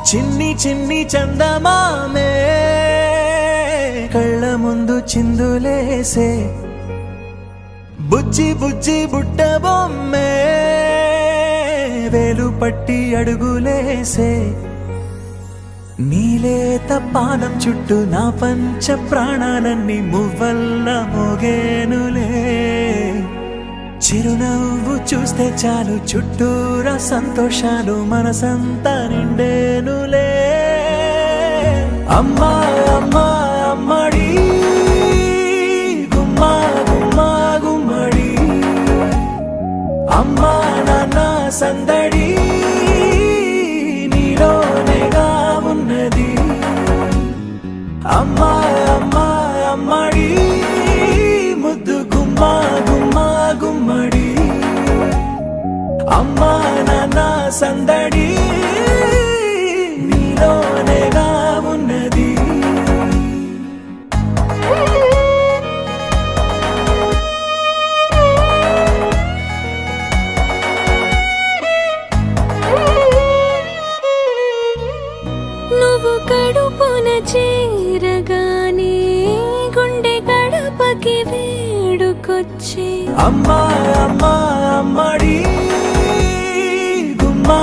చిన్ని చిన్ని చందమామే కళ్ళ ముందు చిందులేసే బుజ్జి బుజ్జి బుట్ట బొమ్మే వేలు పట్టి అడుగులేసే నీలేత పానం చుట్టూ నా పంచ ప్రాణాలన్నీ మువ్వల్ల మోగేనులే చిరునవ్వు చూస్తే చాలు చుట్టూరా సంతోషాలు మనసంతా నిండేనులే అమ్మా అమ్మా అమ్మడి గుమ్మా గుమ్మా గుమ్మడి అమ్మా నాన్న సందడి నీలోనేగా ఉన్నది అమ్మా అమ్మా అమ్మడి ముద్దు గుమ్మా గుమ్మా గుమ్మడి అమ్మా నాన్న సందడి నీలోనేగా ఉన్నది నువ్వు కడుపున చేరగానే గుండె గడపకి వేడుకొచ్చే అమ్మా అమ్మా అమ్మడి గుమ్మా